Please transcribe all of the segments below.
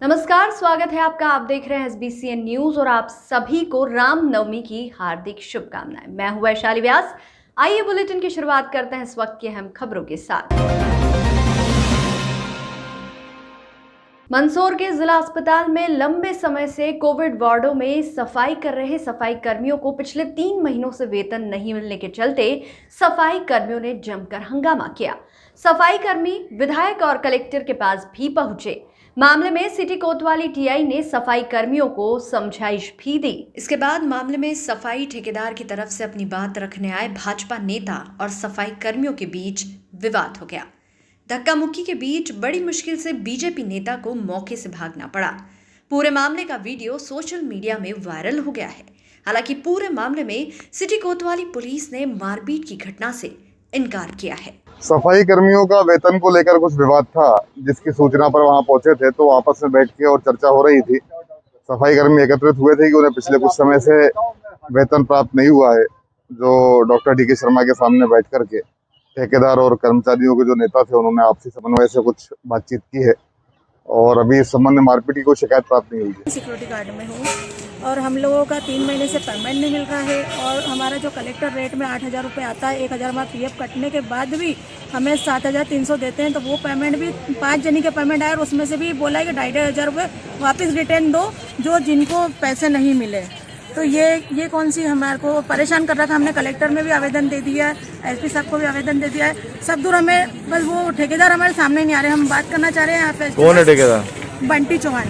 नमस्कार, स्वागत है आपका। आप देख रहे हैं SBCN न्यूज और आप सभी को रामनवमी की हार्दिक शुभकामनाएं। मैं हूं वैशाली व्यास। आइए बुलेटिन की शुरुआत करते हैं इस वक्त की अहम खबरों के साथ। मंदसौर के जिला अस्पताल में लंबे समय से कोविड वार्डों में सफाई कर रहे सफाई कर्मियों को पिछले 3 महीनों से वेतन नहीं मिलने के चलते सफाई कर्मियों ने जमकर हंगामा किया। सफाई कर्मी विधायक और कलेक्टर के पास भी पहुंचे। मामले में सिटी कोतवाली टीआई ने सफाई कर्मियों को समझाइश भी दी। इसके बाद मामले में सफाई ठेकेदार की तरफ से अपनी बात रखने आए भाजपा नेता और सफाई कर्मियों के बीच विवाद हो गया। धक्का मुक्की के बीच बड़ी मुश्किल से बीजेपी नेता को मौके से भागना पड़ा। पूरे मामले का वीडियो सोशल मीडिया में वायरल हो गया है। हालांकि पूरे मामले में सिटी कोतवाली पुलिस ने मारपीट की घटना से इनकार किया है। सफाई कर्मियों का वेतन को लेकर कुछ विवाद था, जिसकी सूचना पर वहां पहुंचे थे तो आपस में बैठ के और चर्चा हो रही थी। सफाई कर्मी एकत्रित हुए थे कि उन्हें पिछले कुछ समय से वेतन प्राप्त नहीं हुआ है, जो डॉक्टर DK शर्मा के सामने बैठ करके ठेकेदार और कर्मचारियों के जो नेता थे उन्होंने आपसी समन्वय से कुछ बातचीत की है और अभी इस संबंध में मारपीट की कोई शिकायत प्राप्त नहीं हुई है। सिक्योरिटी गार्ड में हूँ और हम लोगों का 3 महीने से पेमेंट नहीं मिल रहा है और हमारा जो कलेक्टर रेट में 8,000 रुपये आता है, 1,000 हमारा PF कटने के बाद भी हमें 7,300 देते हैं। तो वो पेमेंट भी 5 जनी के पेमेंट आए और उसमें से भी बोला है कि 2,500 रुपये वापस रिटर्न दो जो जिनको पैसे नहीं मिले। तो ये कौन सी हमारे को परेशान कर रहा था। हमने कलेक्टर में भी आवेदन दे दिया है, SP साहब को भी आवेदन दे दिया है। सब दूर हमें बस वो ठेकेदार हमारे सामने नहीं आ रहे। हम बात करना चाह रहे हैं यहाँ पे। कौन है ठेकेदार? बंटी चौहान।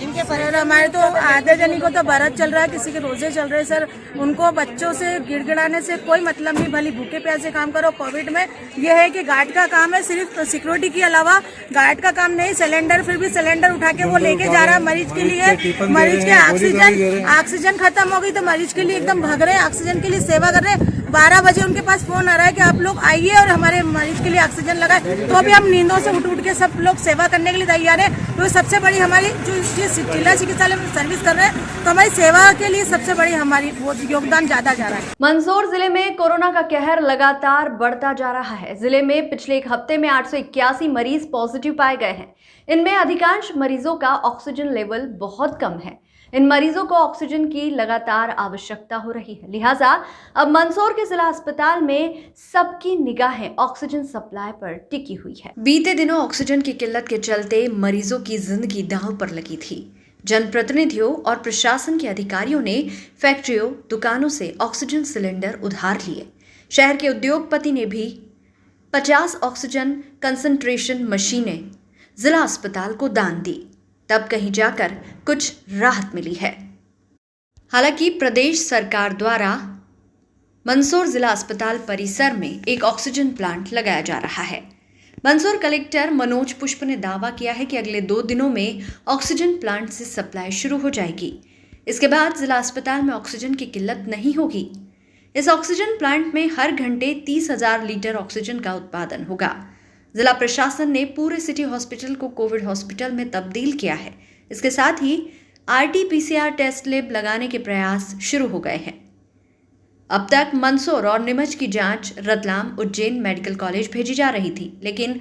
इनके पर हमारे तो आधे जनी को तो व्रत चल रहा है, किसी के रोजे चल रहे हैं सर। उनको बच्चों से गिड़गिड़ाने से कोई मतलब नहीं। भली भूखे प्यासे काम करो। कोविड में ये है कि गार्ड का काम है, सिर्फ सिक्योरिटी के अलावा गार्ड का काम नहीं। सिलेंडर फिर भी सिलेंडर उठा के वो लेके जा रहा है मरीज के लिए। मरीज के ऑक्सीजन खत्म हो गई तो मरीज के लिए एकदम भाग रहे हैं, ऑक्सीजन के लिए सेवा कर रहे हैं। 12 बजे उनके पास फोन आ रहा है कि आप लोग आइए और हमारे मरीज के लिए ऑक्सीजन लगाए। तो अभी हम नींदों से उठ के सब लोग सेवा करने के लिए तैयार है। तो सबसे बड़ी हमारी जो जिला चिकित्सालय में सर्विस कर रहे हैं तो हमारी सेवा के लिए सबसे बड़ी हमारी वो योगदान ज्यादा जा रहा है। मंदसौर जिले में कोरोना का कहर लगातार बढ़ता जा रहा है। जिले में पिछले एक हफ्ते में 881 मरीज पॉजिटिव पाए गए हैं। इनमें अधिकांश मरीजों का ऑक्सीजन लेवल बहुत कम है। इन मरीजों को ऑक्सीजन की लगातार आवश्यकता हो रही है। लिहाजा अब मंदसौर के जिला अस्पताल में सबकी निगाहें ऑक्सीजन सप्लाई पर टिकी हुई है। बीते दिनों ऑक्सीजन की किल्लत के चलते मरीजों की जिंदगी दांव पर लगी थी। जनप्रतिनिधियों और प्रशासन के अधिकारियों ने फैक्ट्रियों, दुकानों से ऑक्सीजन सिलेंडर उधार लिए। शहर के उद्योगपति ने भी 50 ऑक्सीजन कंसंट्रेशन मशीनें जिला अस्पताल को दान दी। तब कहीं जाकर कुछ राहत मिली है। हालांकि प्रदेश सरकार द्वारा मंदसौर जिला अस्पताल परिसर में एक ऑक्सीजन प्लांट लगाया जा रहा है। मंदसौर कलेक्टर मनोज पुष्प ने दावा किया है कि अगले 2 दिनों में ऑक्सीजन प्लांट से सप्लाई शुरू हो जाएगी। इसके बाद जिला अस्पताल में ऑक्सीजन की किल्लत नहीं होगी। इस ऑक्सीजन प्लांट में हर घंटे 30,000 लीटर ऑक्सीजन का उत्पादन होगा। जिला प्रशासन ने पूरे सिटी हॉस्पिटल को कोविड हॉस्पिटल में तब्दील किया है। इसके साथ ही RT-PCR टेस्ट लैब लगाने के प्रयास शुरू हो गए हैं। अब तक मंदसौर और नीमच की जांच रतलाम, उज्जैन मेडिकल कॉलेज भेजी जा रही थी, लेकिन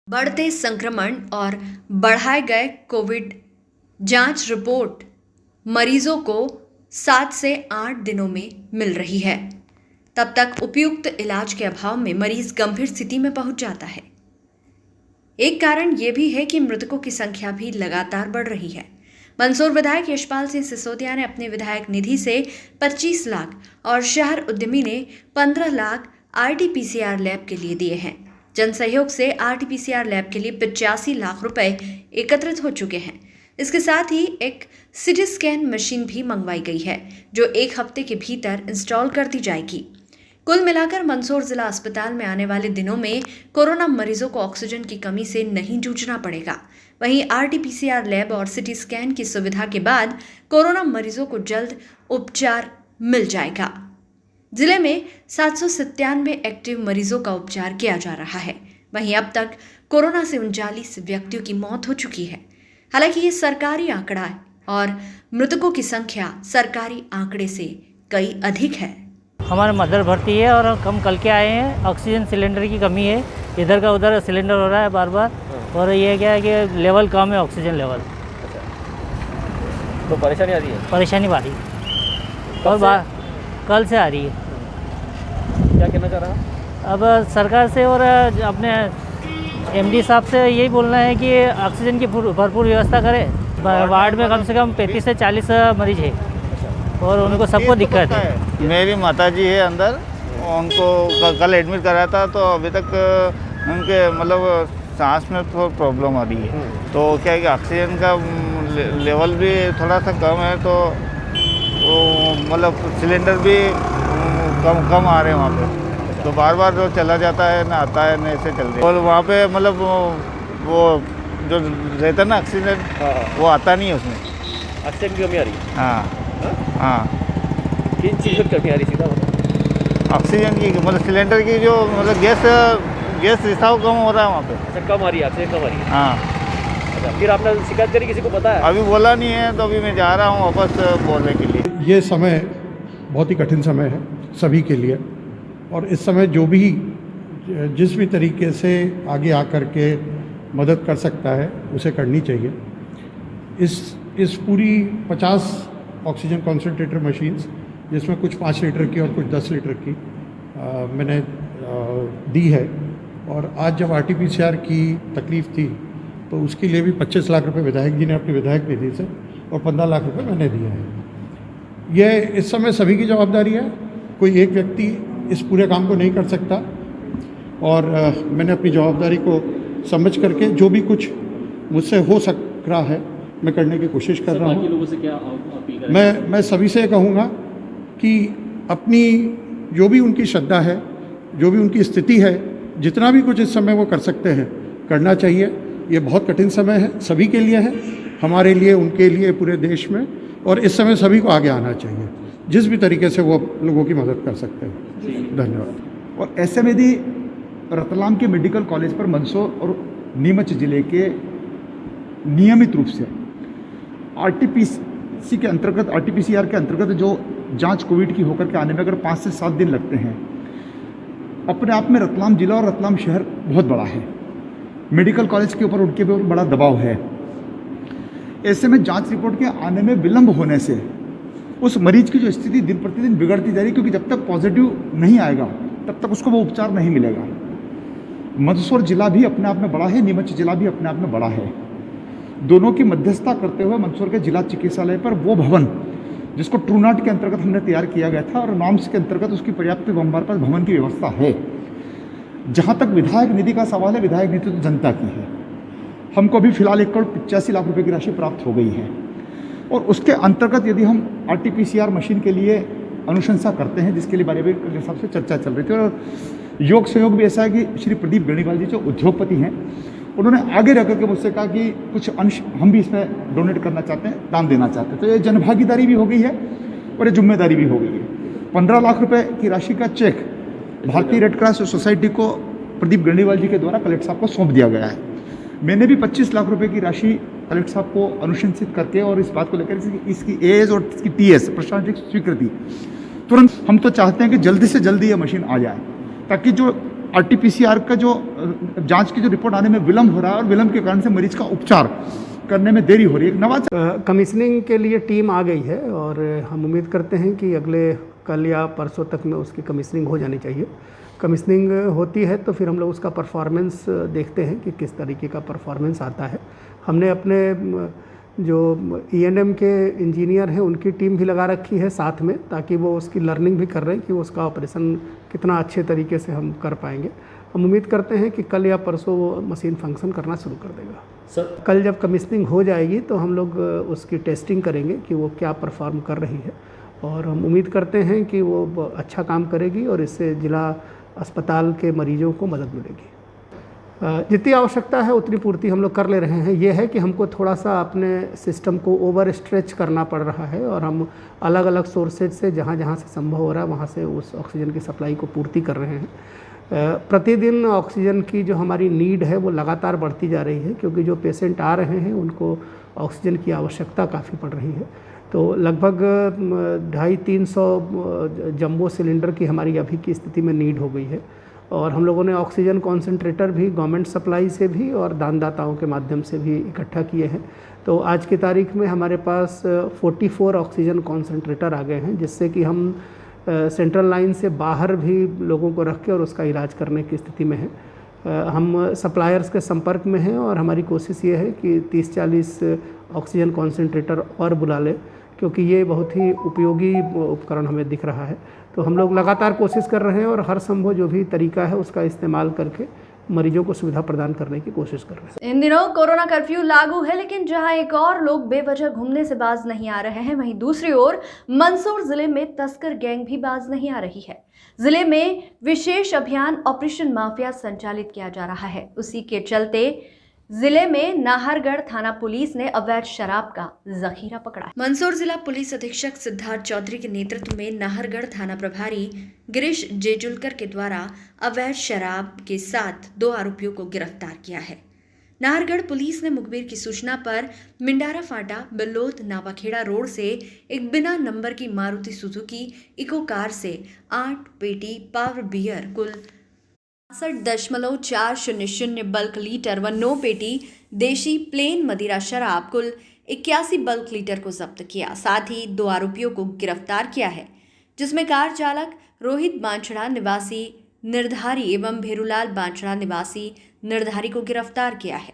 बढ़ते संक्रमण और बढ़ाए गए कोविड जांच रिपोर्ट मरीजों को 7 से 8 दिनों में मिल रही है। तब तक उपयुक्त इलाज के अभाव में मरीज गंभीर स्थिति में पहुंच जाता है। एक कारण यह भी है कि मृतकों की संख्या भी लगातार बढ़ रही है। मंदसौर विधायक यशपाल सिंह सिसोदिया ने अपने विधायक निधि से 25 लाख और शहर उद्यमी ने 15 लाख RT-PCR लैब के लिए दिए हैं। जन सहयोग से RT-PCR लैब के लिए 85 लाख रुपए एकत्रित हो चुके हैं। इसके साथ ही एक CT स्कैन मशीन भी मंगवाई गई है, जो 1 हफ्ते के भीतर इंस्टॉल कर दी जाएगी। कुल मिलाकर मंदसौर जिला अस्पताल में आने वाले दिनों में कोरोना मरीजों को ऑक्सीजन की कमी से नहीं जूझना पड़ेगा। वहीं RT-PCR लैब और CT स्कैन की सुविधा के बाद कोरोना मरीजों को जल्द उपचार मिल जाएगा। जिले में 797 एक्टिव मरीजों का उपचार किया जा रहा है। वहीं अब तक कोरोना से 39 व्यक्तियों की मौत हो चुकी है। हालांकि ये सरकारी आंकड़ा है और मृतकों की संख्या सरकारी आंकड़े से कई अधिक है। हमारे मदर भर्ती है और हम कल के आए हैं। ऑक्सीजन सिलेंडर की कमी है, इधर का उधर सिलेंडर हो रहा है बार बार। और ये क्या है कि लेवल कम है, ऑक्सीजन लेवल। तो परेशानी आ रही है? परेशानी आ रही है कब और से? कल से आ रही है। क्या कहना चाह रहा है? अब सरकार से और अपने एमडी साहब से यही बोलना है कि ऑक्सीजन की भरपूर व्यवस्था करें। वार्ड में कम से कम 35 से 40 मरीज है और उनको सबको दिक्कत है। मेरी माताजी है अंदर, उनको कल एडमिट कराया था, तो अभी तक उनके मतलब सांस में थोड़ा प्रॉब्लम आ रही है। तो क्या है कि ऑक्सीजन का लेवल भी थोड़ा सा कम है, तो वो मतलब सिलेंडर भी कम आ रहे हैं वहाँ पे। तो बार बार जो चला जाता है ना आता है ना, ऐसे चल रही है। और वहाँ पे मतलब वो जो रहता है ना ऑक्सीजन, वो आता नहीं है उसमें। ऑक्सीजन की कमी आ रही है? हाँ हाँ, किन चीज़ों की कमी आ रही है सीधा मतलब? ऑक्सीजन की मतलब सिलेंडर की जो मतलब गैस रिसाव कम हो रहा है वहाँ पे। अच्छा, कम आ रही है, ऑक्सीजन कम आ रही है। हाँ, अच्छा, फिर आपने शिकायत करी, किसी को पता है? अभी बोला नहीं है, तो अभी मैं जा रहा हूँ वापस बोलने के लिए। ये समय बहुत ही कठिन समय है सभी के लिए, और इस समय जो भी जिस भी तरीके से आगे आकर के मदद कर सकता है उसे करनी चाहिए। इस पूरी 50 ऑक्सीजन कॉन्सेंट्रेटर मशीन्स, जिसमें कुछ 5 लीटर की और कुछ 10 लीटर की मैंने दी है। और आज जब RT-PCR की तकलीफ़ थी तो उसके लिए भी 25 लाख रुपए विधायक जी ने अपनी विधायक निधि से और 15 लाख रुपए मैंने दिए हैं। यह इस समय सभी की जवाबदारी है, कोई एक व्यक्ति इस पूरे काम को नहीं कर सकता। और मैंने अपनी जवाबदारी को समझ करके जो भी कुछ मुझसे हो सक रहा है मैं करने की कोशिश कर रहा हूँ। लोगों से क्या अपील करें? मैं सभी से कहूँगा कि अपनी जो भी उनकी श्रद्धा है, जो भी उनकी स्थिति है, जितना भी कुछ इस समय वो कर सकते हैं करना चाहिए। ये बहुत कठिन समय है, सभी के लिए है, हमारे लिए, उनके लिए, पूरे देश में। और इस समय सभी को आगे आना चाहिए, जिस भी तरीके से वो लोगों की मदद कर सकते हैं। धन्यवाद। और ऐसे में यदि रतलाम के मेडिकल कॉलेज पर मंदसौर और नीमच जिले के नियमित रूप से RT-PCR के अंतर्गत जो जांच कोविड की होकर के आने में अगर 5 से 7 दिन लगते हैं, अपने आप में रतलाम जिला और रतलाम शहर बहुत बड़ा है। मेडिकल कॉलेज के ऊपर उनके ऊपर बड़ा दबाव है। ऐसे में जांच रिपोर्ट के आने में विलंब होने से उस मरीज की जो स्थिति दिन प्रतिदिन बिगड़ती जा रही है, क्योंकि जब तक पॉजिटिव नहीं आएगा तब तक उसको वो उपचार नहीं मिलेगा। मंदसौर जिला भी अपने आप में बड़ा है, नीमच जिला भी अपने आप में बड़ा है। दोनों की मध्यस्थता करते हुए मंदसौर के जिला चिकित्सालय पर वो भवन जिसको ट्रूनाट के अंतर्गत हमने तैयार किया गया था और नॉर्म्स के अंतर्गत उसकी पर्याप्त हमारे पास भवन की व्यवस्था है। जहाँ तक विधायक निधि का सवाल है, विधायक निधि तो जनता की है। हमको अभी फिलहाल 1,85 लाख रुपए की राशि प्राप्त हो गई है और उसके अंतर्गत यदि हम RT-PCR मशीन के लिए अनुशंसा करते हैं, जिसके लिए बारे में हिसाब से चर्चा चल रही थी। और योग सहयोग भी ऐसा है कि श्री प्रदीप बेनीवाल जी जो उद्योगपति हैं, उन्होंने आगे रह करके मुझसे कहा कि कुछ अंश हम भी इसमें डोनेट करना चाहते हैं, दान देना चाहते हैं। तो ये जनभागीदारी भी हो गई है और ये जिम्मेदारी भी हो गई है। 15 लाख रुपये की राशि का चेक भारतीय रेड क्रॉस सोसाइटी को प्रदीप बेनीवाल जी के द्वारा कलेक्टर साहब को सौंप दिया गया है। मैंने भी 25 लाख रुपए की राशि कलेक्टर साहब को अनुशंसित करके और इस बात को लेकर इसकी एज और इसकी TS प्रशासनिक स्वीकृति तुरंत, हम तो चाहते हैं कि जल्दी से जल्दी ये मशीन आ जाए, ताकि जो RT-PCR का जो जांच की जो रिपोर्ट आने में विलंब हो रहा है और विलंब के कारण से मरीज का उपचार करने में देरी हो रही है। नवाचार कमीशनिंग के लिए टीम आ गई है और हम उम्मीद करते हैं कि अगले कल या परसों तक में उसकी कमीशनिंग हो जानी चाहिए। कमीशनिंग होती है तो फिर हम लोग उसका परफॉर्मेंस देखते हैं कि किस तरीके का परफॉर्मेंस आता है। हमने अपने जो E&M के इंजीनियर हैं उनकी टीम भी लगा रखी है साथ में, ताकि वो उसकी लर्निंग भी कर रहे हैं कि उसका ऑपरेशन कितना अच्छे तरीके से हम कर पाएंगे। हम उम्मीद करते हैं कि कल या परसों वो मशीन फंक्शन करना शुरू कर देगा। सर, कल जब कमीशनिंग हो जाएगी तो हम लोग उसकी टेस्टिंग करेंगे कि वो क्या परफॉर्म कर रही है, और हम उम्मीद करते हैं कि वो अच्छा काम करेगी और इससे जिला अस्पताल के मरीजों को मदद मिलेगी। जितनी आवश्यकता है उतनी पूर्ति हम लोग कर ले रहे हैं। ये है कि हमको थोड़ा सा अपने सिस्टम को ओवर स्ट्रेच करना पड़ रहा है और हम अलग अलग सोर्सेज से जहाँ जहाँ से संभव हो रहा है वहाँ से उस ऑक्सीजन की सप्लाई को पूर्ति कर रहे हैं। प्रतिदिन ऑक्सीजन की जो हमारी नीड है वो लगातार बढ़ती जा रही है, क्योंकि जो पेशेंट आ रहे हैं उनको ऑक्सीजन की आवश्यकता काफ़ी पड़ रही है। तो लगभग 250-300 जंबो सिलेंडर की हमारी अभी की स्थिति में नीड हो गई है और हम लोगों ने ऑक्सीजन कॉन्सेंट्रेटर भी गवर्नमेंट सप्लाई से भी और दानदाताओं के माध्यम से भी इकट्ठा किए हैं। तो आज की तारीख में हमारे पास 44 ऑक्सीजन कॉन्सेंट्रेटर आ गए हैं, जिससे कि हम सेंट्रल लाइन से बाहर भी लोगों को रख के और उसका इलाज करने की स्थिति में है। हम सप्लायर्स के संपर्क में हैं और हमारी कोशिश ये है कि 30-40 ऑक्सीजन कॉन्सेंट्रेटर और बुला लें, क्योंकि ये बहुत ही उपयोगी उपकरण हमें दिख रहा है। तो हम लोग लगातार कोशिश कर रहे हैं और हर संभव जो भी तरीका है उसका इस्तेमाल करके मरीजों को सुविधा प्रदान करने की कोशिश कर रहे हैं। इन दिनों कोरोना कर्फ्यू लागू है, लेकिन जहां एक और लोग बेवजह घूमने से बाज नहीं आ रहे हैं, वहीं दूसरी ओर मंदसौर जिले में तस्कर गैंग भी बाज नहीं आ रही है। जिले में विशेष अभियान ऑपरेशन माफिया संचालित किया जा रहा है। उसी के चलते जिले में नाहरगढ़ थाना पुलिस ने अवैध शराब का जखीरा पकड़ा है। मंदसौर जिला पुलिस अधीक्षक सिद्धार्थ चौधरी के नेतृत्व में नाहरगढ़ थाना प्रभारी गिरीश जेजुलकर के द्वारा अवैध शराब के साथ 2 आरोपियों को गिरफ्तार किया है। नाहरगढ़ पुलिस ने मुखबिर की सूचना पर मिंडारा फाटा बिल्लोद नावाखेड़ा रोड से एक बिना नंबर की मारुति सुजुकी इको कार से 8 पेटी पावर बियर कुल 62.400 बल्क लीटर व 9 पेटी देशी प्लेन मदिरा शराब कुल 81 बल्क लीटर को जब्त किया। साथ ही 2 आरोपियों को गिरफ्तार किया है, जिसमें कार चालक रोहित बांछड़ा निवासी निर्धारी एवं भेरूलाल बांछड़ा निवासी निर्धारी को गिरफ्तार किया है।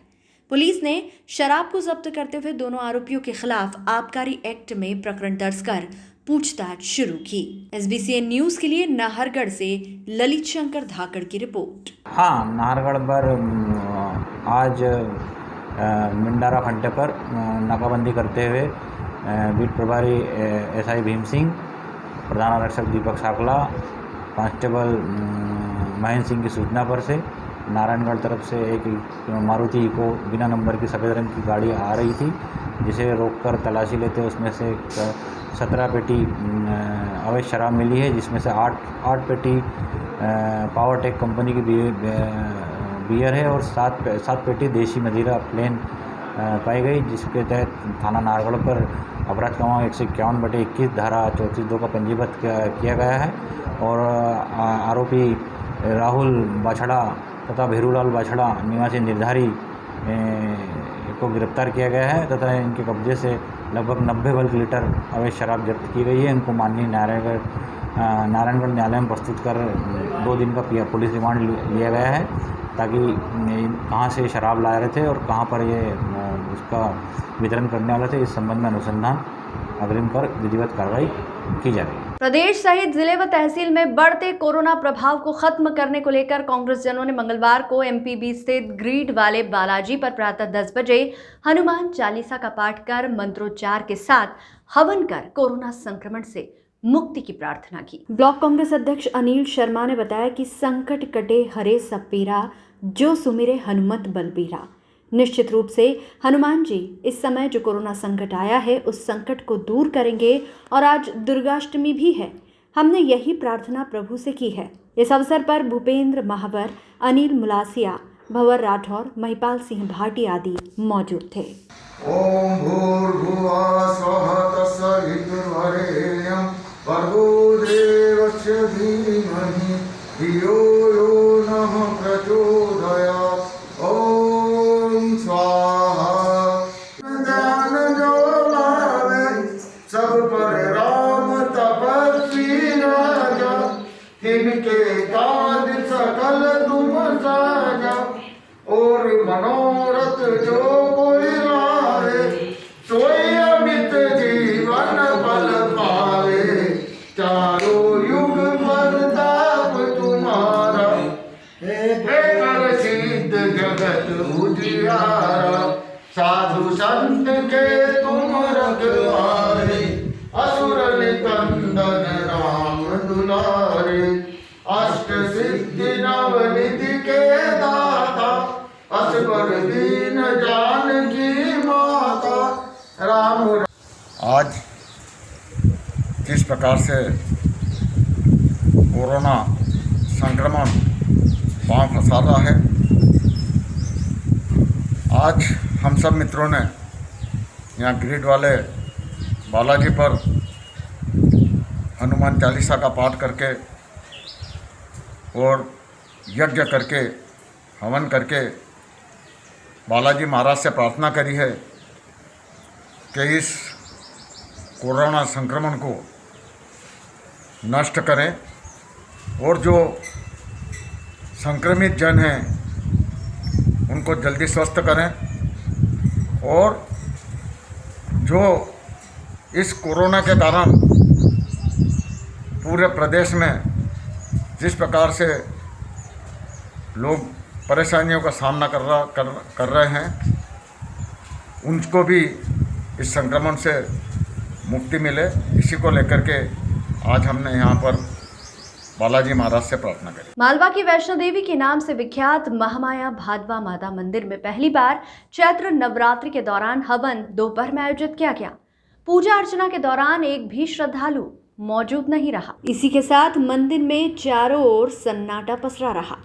पुलिस ने शराब को जब्त करते हुए दोनों आरोपियों के खिलाफ आबकारी एक्ट में प्रकरण दर्ज कर पूछताछ शुरू की। SBCN न्यूज के लिए नाहरगढ़ से ललित शंकर धाकड़ की रिपोर्ट। हाँ, नाहरगढ़ पर आज मिंडारा फड्डे पर नाकाबंदी करते हुए बीट प्रभारी SI भीम सिंह, प्रधान आरक्षक दीपक साकला, कांस्टेबल महेंद्र सिंह की सूचना पर से नारायणगढ़ तरफ से एक मारुति इको बिना नंबर की सफ़ेद रंग की गाड़ी आ रही थी, जिसे रोककर तलाशी लेते उसमें से 17 पेटी अवैध शराब मिली है, जिसमें से 8 पेटी पावरटेक कंपनी की बियर है और 7 पेटी देशी मदिरा प्लेन पाई गई, जिसके तहत थाना नाहरगढ़ पर अपराध क्रमांक 151/21 धारा 34(2) का पंजीबद्ध किया गया है और आरोपी राहुल बाछड़ा तथा भेरूलाल बाछड़ा निवासी निर्धारी को गिरफ्तार किया गया है तथा इनके कब्जे से लगभग 90 बल्क लीटर अवैध शराब जब्त की गई है। इनको माननीय नारायणगढ़ न्यायालय में प्रस्तुत कर 2 दिन का पुलिस रिमांड लिया गया है, ताकि कहाँ से शराब ला रहे थे और कहाँ पर ये उसका वितरण करने वाले थे, इस संबंध में अनुसंधान अग्रिम कर विधिवत कार्रवाई की जा रही है। प्रदेश सहित जिले व तहसील में बढ़ते कोरोना प्रभाव को खत्म करने को लेकर कांग्रेस जनों ने मंगलवार को MPB स्थित ग्रीड वाले बालाजी पर प्रातः 10 बजे हनुमान चालीसा का पाठ कर मंत्रोच्चार के साथ हवन कर कोरोना संक्रमण से मुक्ति की प्रार्थना की। ब्लॉक कांग्रेस अध्यक्ष अनिल शर्मा ने बताया कि संकट कटे हरे सब पीरा, जो सुमिरे हनुमत बलबीरा। निश्चित रूप से हनुमान जी इस समय जो कोरोना संकट आया है उस संकट को दूर करेंगे और आज दुर्गाष्टमी भी है। हमने यही प्रार्थना प्रभु से की है। इस अवसर पर भूपेंद्र महावर, अनिल मुलासिया, भंवर राठौर, महिपाल सिंह भाटी आदि मौजूद थे। ओम भूर्भुवः स्वः तत्सवितुर्वरेण्यं भर्गो देवस्य धीमहि धियो यो नः प्रचोदयात्। ओम स्वाहा। दान जो लावे सब पर राम तपस्वी राजा, तिनके काज सकल तुम साजा। और मनोरथ जो कोई लावे, सोई अमित जीवन फल पावे। चारों युग प्रताप तुम्हारा, कर सिद्ध जगत उजियारा। साधु संत के तुम रखवारे, असुर निकंदन राम दुलारे। अष्ट सिद्धि नवनिधि के दाता, असबर दीन जानकी माता। राम। आज जिस प्रकार से कोरोना संक्रमण पांव फंसा रहा है, आज हम सब मित्रों ने यहाँ ग्रिड वाले बालाजी पर हनुमान चालीसा का पाठ करके और यज्ञ करके हवन करके बालाजी महाराज से प्रार्थना करी है कि इस कोरोना संक्रमण को नष्ट करें और जो संक्रमित जन हैं उनको जल्दी स्वस्थ करें और जो इस कोरोना के कारण पूरे प्रदेश में जिस प्रकार से लोग परेशानियों का सामना कर रहे हैं उनको भी इस संक्रमण से मुक्ति मिले, इसी को लेकर के आज हमने यहाँ पर बालाजी महाराज से प्रार्थना करी। मालवा की वैष्णो देवी के नाम से विख्यात महामाया भादवा माता मंदिर में पहली बार चैत्र नवरात्रि के दौरान हवन दोपहर में आयोजित किया गया। पूजा अर्चना के दौरान एक भी श्रद्धालु मौजूद नहीं रहा। इसी के साथ मंदिर में चारों ओर सन्नाटा पसरा रहा।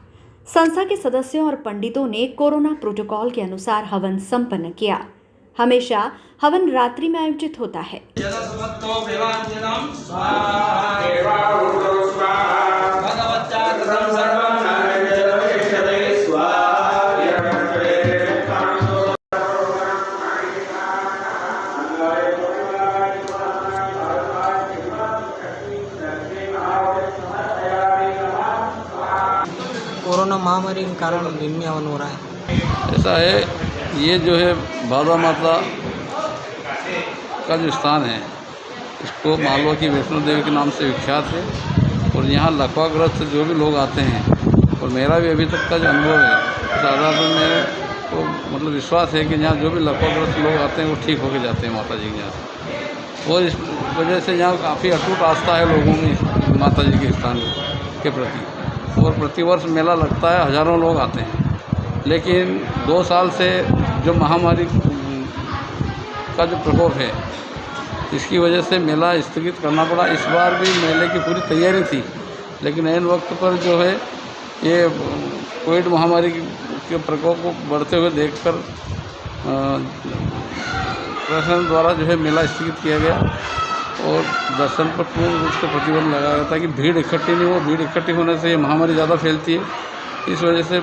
संस्था के सदस्यों और पंडितों ने कोरोना प्रोटोकॉल के अनुसार हवन संपन्न किया। हमेशा हवन रात्रि में आयोजित होता है। कोरोना महामारी के कारण दिन में हवन हो रहा है। ऐसा है, ये जो है भादवा माता का जो स्थान है इसको मालवा की वैष्णो देवी के नाम से विख्यात है और यहाँ लकवाग्रस्त जो भी लोग आते हैं, और मेरा भी अभी तक का जो अनुभव है साधारण में तो मतलब विश्वास है कि यहाँ जो भी लकवाग्रस्त लोग आते हैं वो ठीक होके जाते हैं माता जी के यहाँ। और इस वजह से यहाँ काफ़ी अटूट आस्था है लोगों में माता जी के स्थान के प्रति, और प्रतिवर्ष मेला लगता है, हज़ारों लोग आते हैं। लेकिन 2 साल से जो महामारी का जो प्रकोप है इसकी वजह से मेला स्थगित करना पड़ा। इस बार भी मेले की पूरी तैयारी थी, लेकिन ऐन वक्त पर जो है ये कोविड महामारी के प्रकोप को बढ़ते हुए देखकर प्रशासन द्वारा जो है मेला स्थगित किया गया और दर्शन पर पूर्ण रूप से प्रतिबंध लगाया गया था कि भीड़ इकट्ठी नहीं हो। भीड़ इकट्ठी होने से ये महामारी ज़्यादा फैलती है, इस वजह से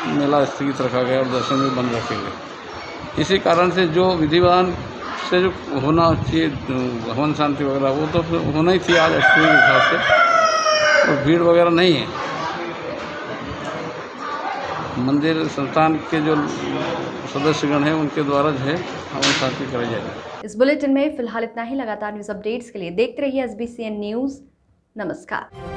मेला स्थगित रखा गया और दर्शन भी बंद रखे गए। इसी कारण से जो विधि विधान से जो होना चाहिए हवन शांति वगैरह वो तो होना ही थी आज अष्टमी के हिसाब से, और भीड़ वगैरह नहीं है। मंदिर संस्थान के जो सदस्यगण हैं उनके द्वारा जो है हवन शांति कराई जाएगी। इस बुलेटिन में फिलहाल इतना ही। लगातार न्यूज़ अपडेट्स के लिए देखते रहिए SBCN न्यूज़। नमस्कार।